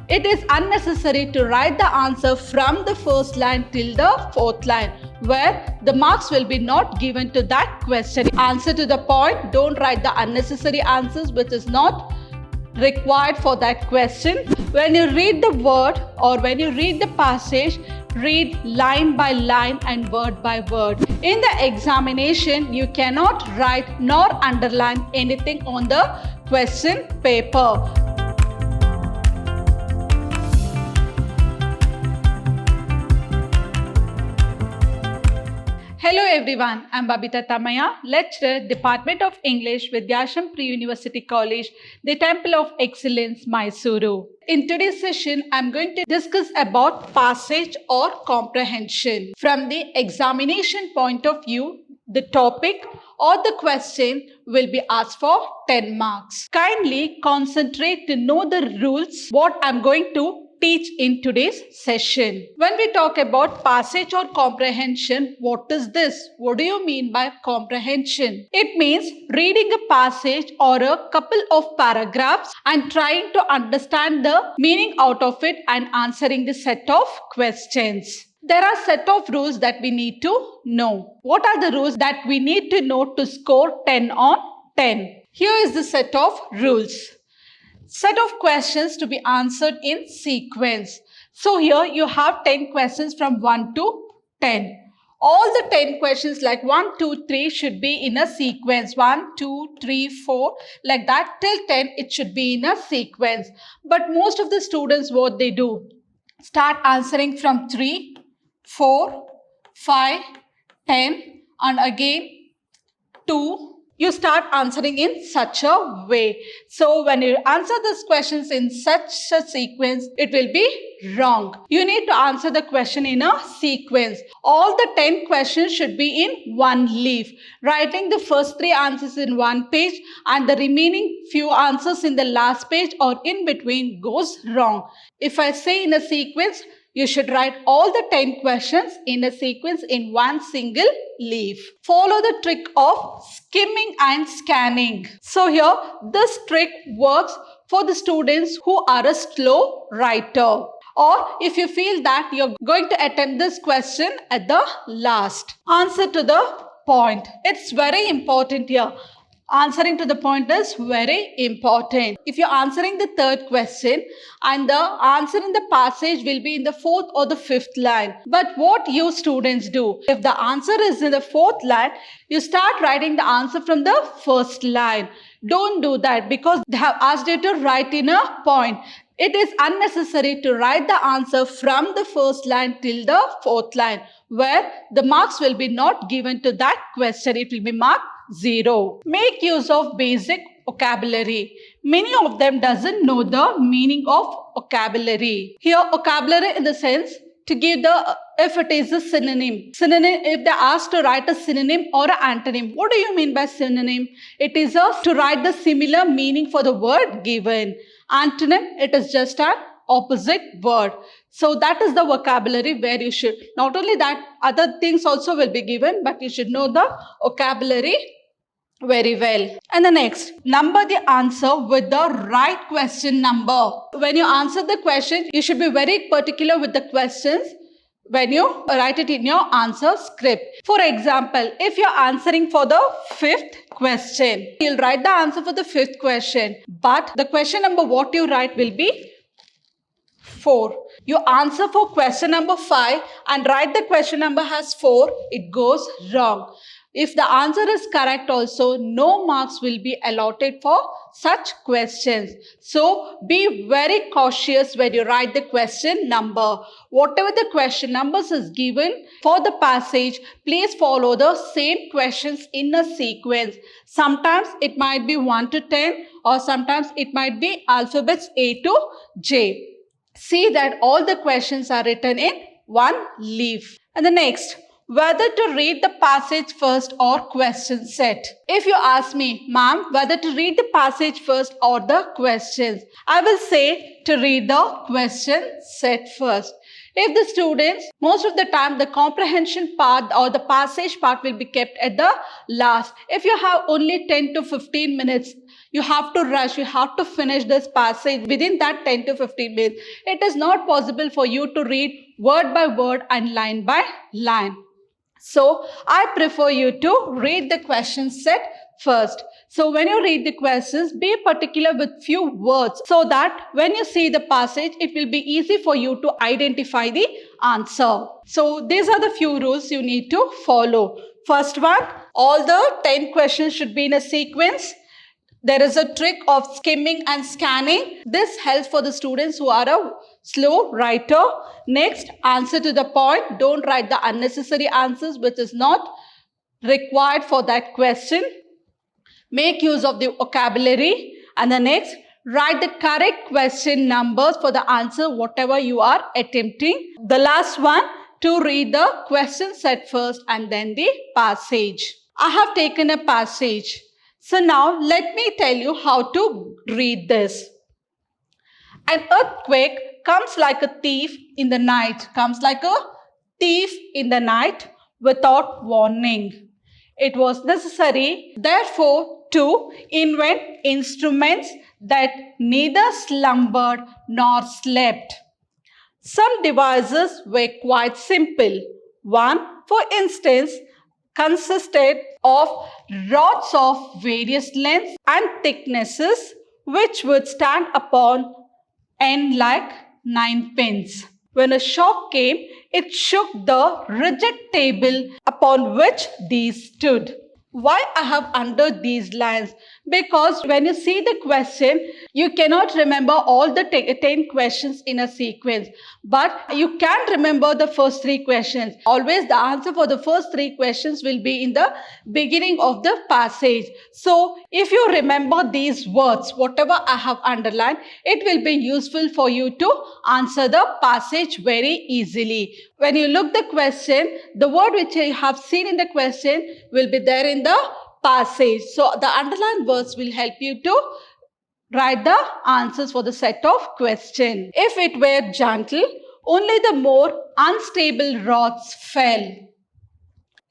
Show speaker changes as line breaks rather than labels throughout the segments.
It is unnecessary to write the answer from the first line till the fourth line, where the marks will be not given to that question. Answer to the point. Don't write the unnecessary answers which is not required for that question. When you read the word or when you read the passage, read line by line and word by word. In the examination, you cannot write nor underline anything on the question paper. Hello everyone, I am Babita Tamaya, lecturer, Department of English, Vidhyaashram Pre-University College, the Temple of Excellence, Mysuru. In today's session, I am going to discuss about passage or comprehension. From the examination point of view, the topic or the question will be asked for 10 marks. Kindly concentrate to know the rules, what I am going to teach in today's session. When we talk about passage or comprehension, what is this? What do you mean by comprehension? It means reading a passage or a couple of paragraphs and trying to understand the meaning out of it and answering the set of questions. There are set of rules that we need to know. What are the rules that we need to know to score 10 on 10? Here is the set of rules. Set of questions to be answered in sequence. So here you have 10 questions from 1 to 10. All the 10 questions like 1, 2, 3 should be in a sequence. 1, 2, 3, 4 like that till 10 it should be in a sequence. But most of the students what they do? Start answering from 3, 4, 5, 10 and again 2. You start answering in such a way. So when you answer these questions in such a sequence, it will be wrong. You need to answer the question in a sequence. All the 10 questions should be in one leaf. Writing the first 3 answers in one page and the remaining few answers in the last page or in between goes wrong. If I say in a sequence, you should write all the 10 questions in a sequence in one single leaf. Follow the trick of skimming and scanning. So here, this trick works for the students who are a slow writer. Or if you feel that you're going to attempt this question at the last. Answer to the point. It's very important here. Answering to the point is very important. If you're answering the third question and the answer in the passage will be in the fourth or the fifth line. But what you students do? If the answer is in the fourth line, you start writing the answer from the first line. Don't do that because they have asked you to write in a point. It is unnecessary to write the answer from the first line till the fourth line, where the marks will be not given to that question. It will be marked 0. Make use of basic vocabulary. Many of them doesn't know the meaning of vocabulary. Here vocabulary in the sense to give the, if it is a synonym. Synonym, if they ask to write a synonym or an antonym. What do you mean by synonym? It is to write the similar meaning for the word given. Antonym, it is just an opposite word. So that is the vocabulary where you should, not only that, other things also will be given, but you should know the vocabulary very well. And the next, number the answer with the right question number. When you answer the question, you should be very particular with the questions when you write it in your answer script. For example, if you're answering for the 5th question, you'll write the answer for the 5th question. But the question number what you write will be 4. You answer for question number 5 and write the question number as 4. It goes wrong. If the answer is correct also, no marks will be allotted for such questions. So be very cautious when you write the question number. Whatever the question numbers is given for the passage, please follow the same questions in a sequence. Sometimes it might be 1 to 10 or sometimes it might be alphabets A to J. See that all the questions are written in one leaf. And the next, whether to read the passage first or question set. If you ask me, ma'am, whether to read the passage first or the questions, I will say to read the question set first. If the students, most of the time the comprehension part or the passage part will be kept at the last. If you have only 10 to 15 minutes, You have to rush, you have to finish this passage within that 10 to 15 minutes. It is not possible for you to read word by word and line by line. So I prefer you to read the question set first. So when you read the questions, be particular with few words so that when you see the passage, it will be easy for you to identify the answer. So these are the few rules you need to follow. First one, all the 10 questions should be in a sequence. There is a trick of skimming and scanning. This helps for the students who are a slow writer. Next, answer to the point. Don't write the unnecessary answers which is not required for that question. Make use of the vocabulary. And the next, write the correct question numbers for the answer whatever you are attempting. The last one, to read the question set first and then the passage. I have taken a passage. So now let me tell you how to read this. An earthquake comes like a thief in the night, without warning. It was necessary, therefore, to invent instruments that neither slumbered nor slept. Some devices were quite simple. One, for instance, consisted of rods of various lengths and thicknesses which would stand upon end like 9 pins. When a shock came, it shook the rigid table upon which these stood. Why I have under these lines? Because when you see the question, you cannot remember all the 10 questions in a sequence. But you can remember the first 3 questions. Always the answer for the first 3 questions will be in the beginning of the passage. So if you remember these words, whatever I have underlined, it will be useful for you to answer the passage very easily. When you look the question, the word which you have seen in the question will be there in the passage. So the underlined words will help you to write the answers for the set of question. If it were gentle, only the more unstable rods fell.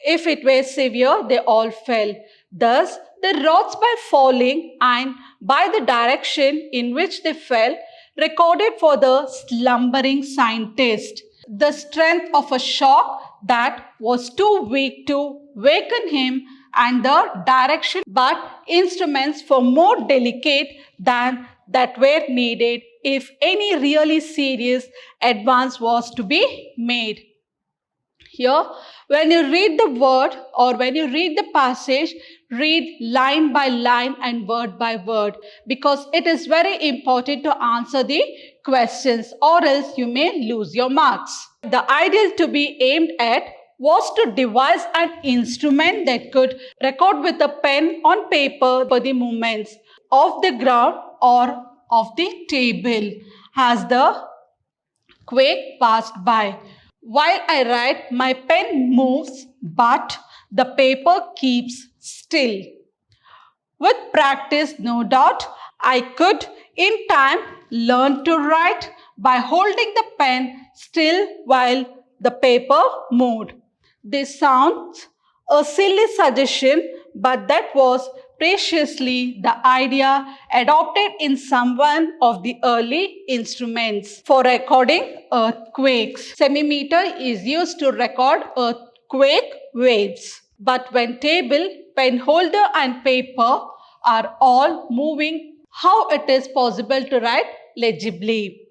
If it were severe, they all fell. Thus, the rods by falling and by the direction in which they fell recorded for the slumbering scientist the strength of a shock that was too weak to waken him, and the direction but instruments for more delicate than that were needed if any really serious advance was to be made. Here, when you read the word or when you read the passage, read line by line and word by word, because it is very important to answer the questions, or else you may lose your marks. The ideal to be aimed at was to devise an instrument that could record with a pen on paper for the movements of the ground or of the table as the quake passed by. While I write, my pen moves, but the paper keeps still. With practice, no doubt, I could in time learn to write by holding the pen still while the paper moved. This sounds a silly suggestion, but that was preciously the idea adopted in some one of the early instruments for recording earthquakes. Semimeter is used to record earthquake waves. But when table, pen holder and paper are all moving, how it is possible to write legibly?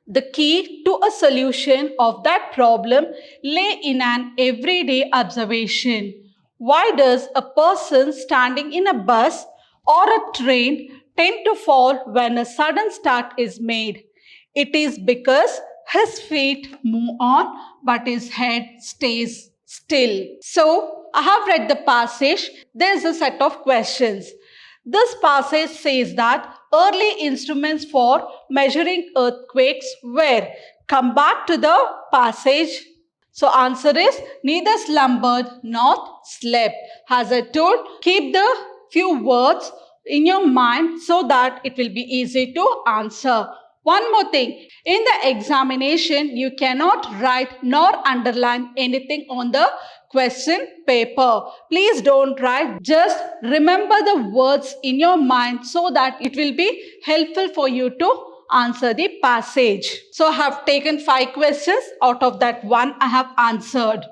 The key to a solution of that problem lay in an everyday observation. Why does a person standing in a bus or a train tend to fall when a sudden start is made? It is because his feet move on, but his head stays still. So, I have read the passage. There is a set of questions. This passage says that early instruments for measuring earthquakes were. Come back to the passage. So answer is neither slumbered nor slept. As I told, keep the few words in your mind so that it will be easy to answer. One more thing, in the examination, you cannot write nor underline anything on the question paper. Please don't write, just remember the words in your mind so that it will be helpful for you to answer the passage. So I have taken 5 questions, out of that one I have answered.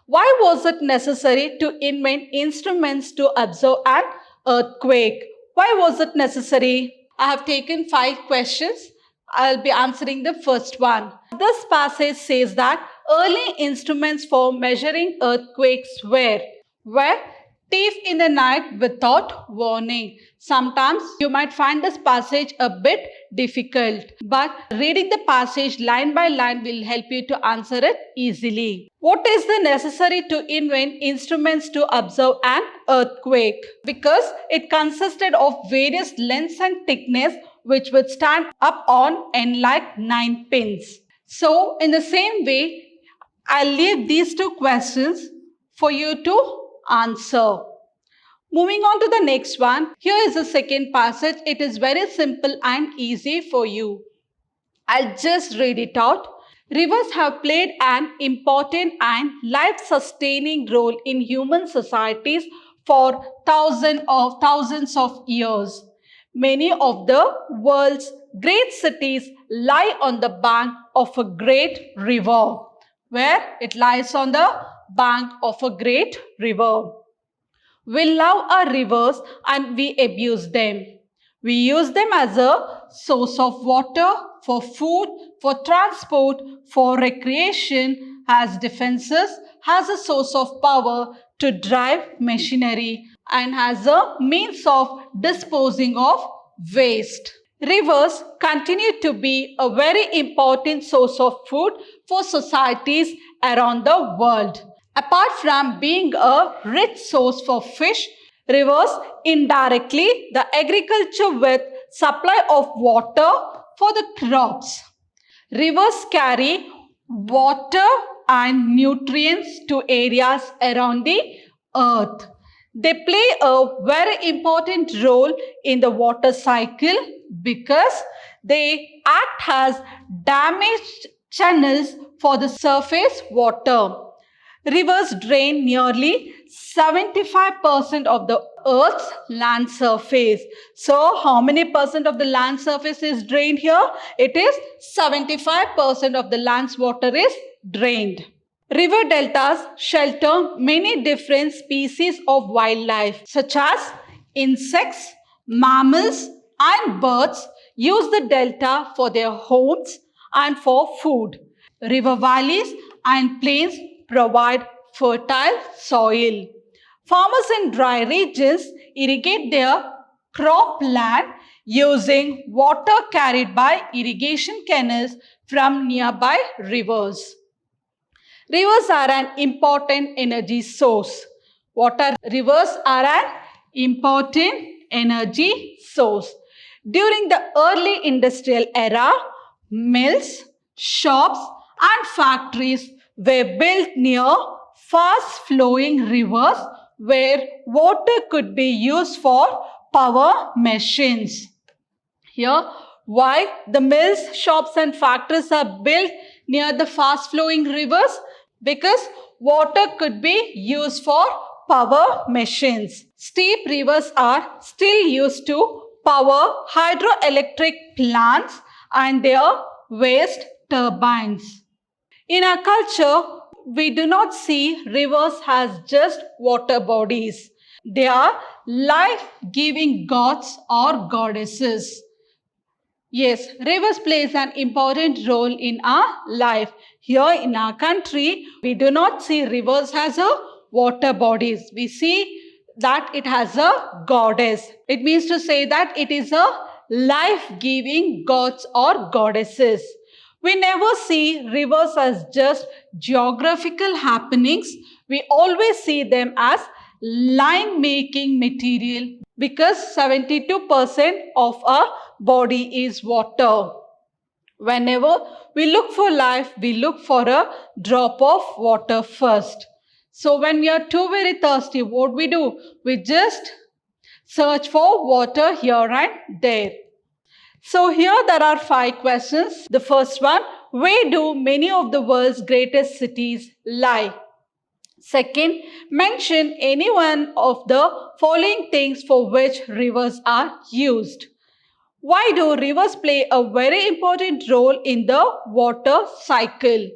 Why was it necessary to invent instruments to observe an earthquake? Why was it necessary? I have taken 5 questions. I'll be answering the first one. This passage says that early instruments for measuring earthquakes were thief in the night without warning. Sometimes you might find this passage a bit difficult, but reading the passage line by line will help you to answer it easily. What is the necessary to invent instruments to observe an earthquake? Because it consisted of various lengths and thickness which would stand up on end like 9 pins. So in the same way, I'll leave these 2 questions for you to answer. Moving on to the next one. Here is the second passage. It is very simple and easy for you. I'll just read it out. Rivers have played an important and life-sustaining role in human societies for thousands of years. Many of the world's great cities lie on the bank of a great river. Where? It lies on the bank of a great river. We love our rivers and we abuse them. We use them as a source of water, for food, for transport, for recreation, as defenses, as a source of power to drive machinery, and as a means of disposing of waste. Rivers continue to be a very important source of food for societies around the world. Apart from being a rich source for fish, rivers indirectly the agriculture with supply of water for the crops. Rivers carry water and nutrients to areas around the earth. They play a very important role in the water cycle because they act as damaged channels for the surface water. Rivers drain nearly 75% of the Earth's land surface. So, how many percent of the land surface is drained here? It is 75% of the land's water is drained. River deltas shelter many different species of wildlife such as insects, mammals and birds use the delta for their homes and for food. River valleys and plains provide fertile soil. Farmers in dry regions irrigate their cropland using water carried by irrigation canals from nearby rivers. Rivers are an important energy source. Rivers are an important energy source. During the early industrial era, mills, shops and factories were built near fast-flowing rivers where water could be used for power machines. Here, why the mills, shops and factories are built near the fast-flowing rivers? Because water could be used for power machines. Steep rivers are still used to power hydroelectric plants and their waste turbines. In our culture, we do not see rivers as just water bodies. They are life-giving gods or goddesses. Yes, rivers plays an important role in our life. Here in our country, we do not see rivers as a water bodies. We see that it has a goddess. It means to say that it is a life-giving gods or goddesses. We never see rivers as just geographical happenings. We always see them as line-making material because 72% of our body is water. Whenever we look for life, we look for a drop of water first. So when we are too very thirsty, what we do? We just search for water here and there. So here there are 5 questions. The first one, where do many of the world's greatest cities lie? Second, mention any one of the following things for which rivers are used. Why do rivers play a very important role in the water cycle?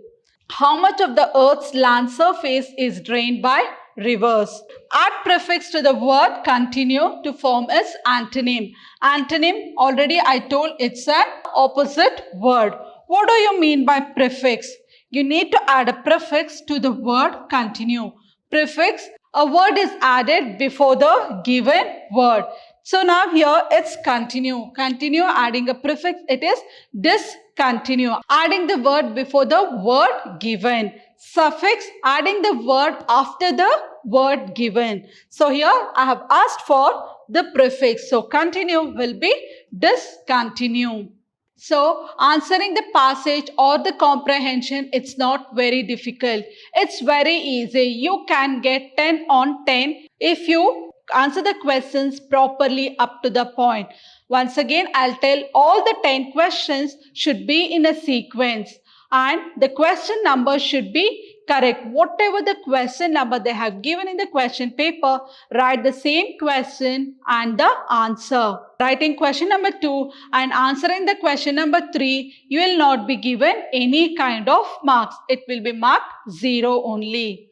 How much of the Earth's land surface is drained by rivers? Add prefix to the word continue to form its antonym. Antonym, already I told it's an opposite word. What do you mean by prefix? You need to add a prefix to the word continue. Prefix, a word is added before the given word. So now here it's continue. Continue, adding a prefix, it is discontinue. Adding the word before the word given. Suffix, adding the word after the word given. So here I have asked for the prefix. So continue will be discontinue. So answering the passage or the comprehension, it's not very difficult. It's very easy. You can get 10 on 10 if you answer the questions properly up to the point. Once again, I'll tell all the 10 questions should be in a sequence and the question number should be correct. Whatever the question number they have given in the question paper, write the same question and the answer. Writing question number 2 and answering the question number 3, you will not be given any kind of marks. It will be marked 0 only.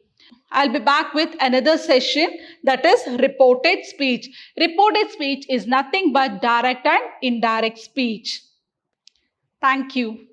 I'll be back with another session, that is reported speech. Reported speech is nothing but direct and indirect speech. Thank you.